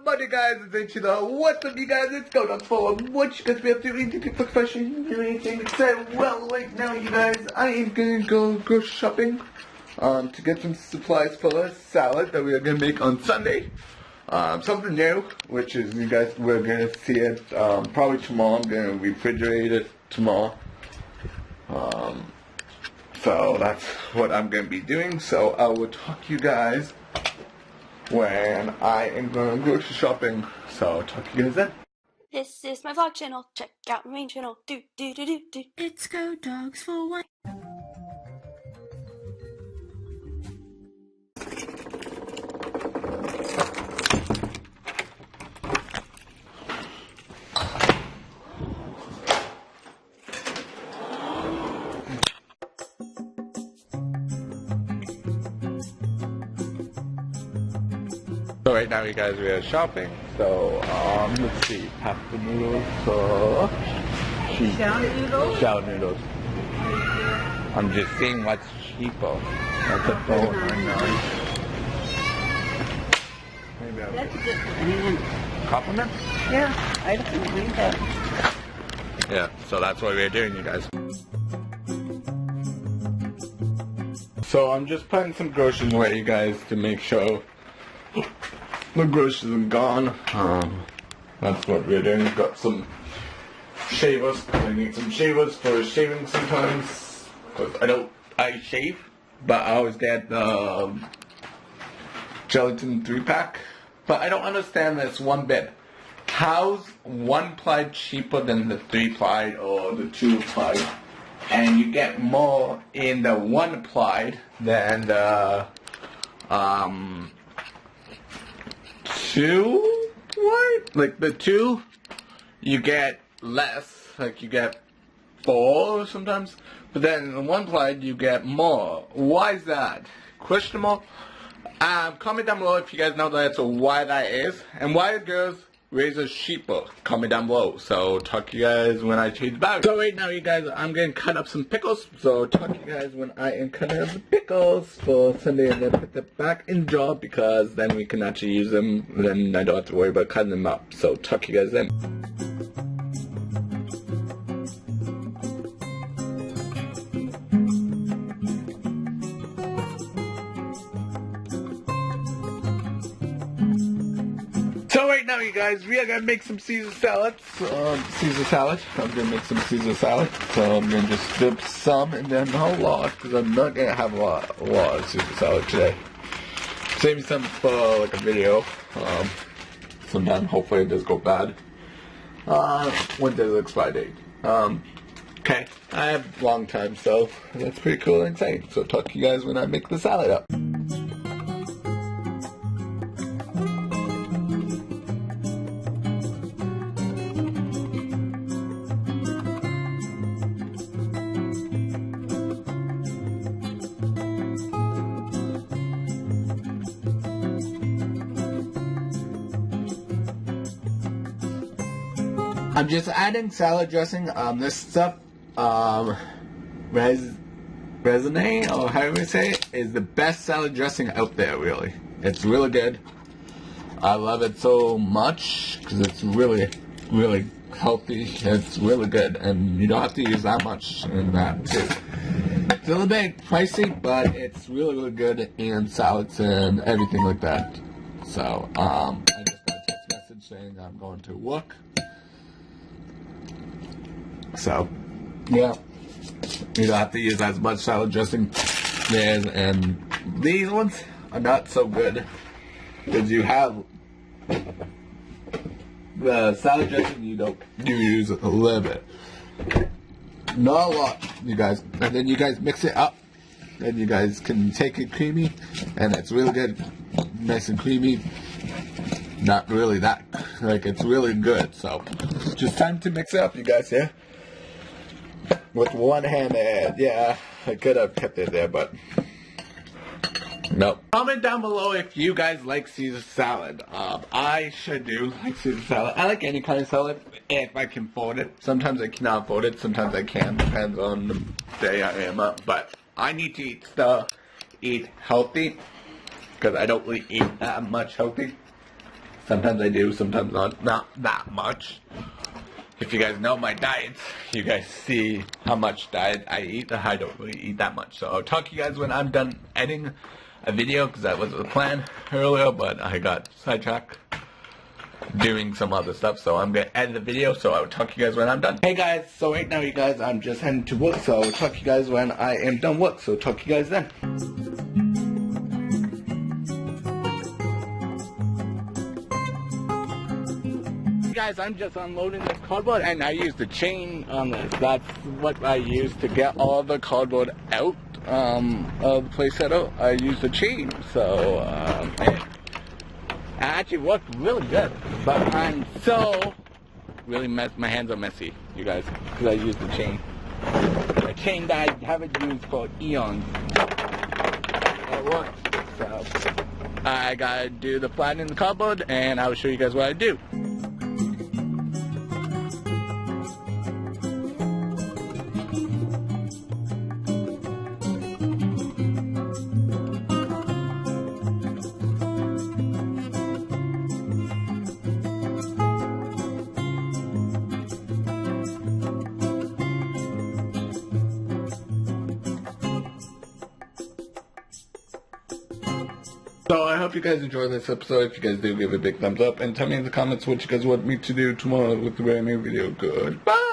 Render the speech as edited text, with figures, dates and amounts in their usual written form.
buddy guys, it's what's up you guys, it's GoDogsForward. What you guys be up to? Anything profession? Anything exciting? Well, right now you guys, I am gonna go shopping to get some supplies for a salad that we are gonna make on Sunday. Something new, which is you guys, we're gonna see it probably tomorrow. I'm gonna refrigerate it tomorrow. So that's what I'm gonna be doing. So I will talk to you guys when I am going to go shopping. So talk to you guys then. This is my vlog channel. Check out my main channel. It's GoDogsForward. So right now you guys, we are shopping. So let's see, pasta noodles, shell noodles. I'm just seeing what's cheaper. That's a $4.99. Maybe That's a good one. compliment? Yeah, I don't believe that. Yeah, so that's what we're doing, you guys. So I'm just putting some groceries away, you guys, to make sure the groceries are gone. That's what we're doing. We've got some shavers. I need some shavers for shaving sometimes. Cause I shave, but I always get the gelatin 3-pack. But I don't understand this one bit. How's 1-ply cheaper than the 3-ply or the 2-ply? And you get more in the 1-ply than the 2-ply? Like the 2, you get less. Like you get 4 sometimes. But then in the 1-ply, you get more. Why is that? Questionable. Comment down below if you guys know that's why that is. And why girls razor cheaper. Comment down below. So talk to you guys when I change the battery. So right now you guys, I'm going to cut up some pickles. So talk to you guys when I am cutting up the pickles for Sunday, and then put them back in jar because then we can actually use them. Then I don't have to worry about cutting them up. So talk to you guys then. So right now, you guys, we are gonna make some Caesar salads. Caesar salad. I'm gonna make some Caesar salad. So I'm gonna just dip some and then a whole lot, because I'm not gonna have a lot of Caesar salad today. Save me some for like a video. Sometime, hopefully it does go bad. When does the expire date? Okay, I have a long time, so that's pretty cool and exciting. So talk to you guys when I make the salad up. I'm just adding salad dressing. This stuff, Resene, or however you say it, is the best salad dressing out there, really. It's really good. I love it so much, because it's really, really healthy. It's really good, and you don't have to use that much in that, too. It's a little bit pricey, but it's really, really good in salads and everything like that. So, I just got a text message saying I'm going to work. So, yeah, you don't have to use as much salad dressing there, and these ones are not so good, because you have the salad dressing, you use a little bit, not a lot, you guys, and then you guys mix it up, and you guys can take it creamy, and it's really good, nice and creamy. Not really that, like, it's really good. So just time to mix it up, you guys, yeah? With one hand, and yeah, I could have kept it there, but nope. Comment down below if you guys like Caesar salad. I sure do like Caesar salad. I like any kind of salad if I can afford it. Sometimes I cannot afford it, sometimes I can, depends on the day I am up. But I need to eat healthy, because I don't really eat that much healthy. Sometimes I do, sometimes not that much. If you guys know my diets, you guys see how much diet I eat. I don't really eat that much. So I'll talk to you guys when I'm done editing a video, because that was the plan earlier, but I got sidetracked doing some other stuff. So I'm going to edit the video, so I'll talk to you guys when I'm done. Hey guys, so right now you guys, I'm just heading to work, so I'll talk to you guys when I am done work. So talk to you guys then. Guys, I'm just unloading this cardboard, and I used the chain on this. That's what I used to get all the cardboard out of the place set up. I used the chain, so it actually worked really good. But I'm so really my hands are messy, you guys, because I used the chain. A chain that I haven't used for eons. It works. So I gotta do the flat in the cardboard, and I will show you guys what I do. So I hope you guys enjoyed this episode. If you guys do, give it a big thumbs up and tell me in the comments what you guys want me to do tomorrow with the brand new video. Goodbye!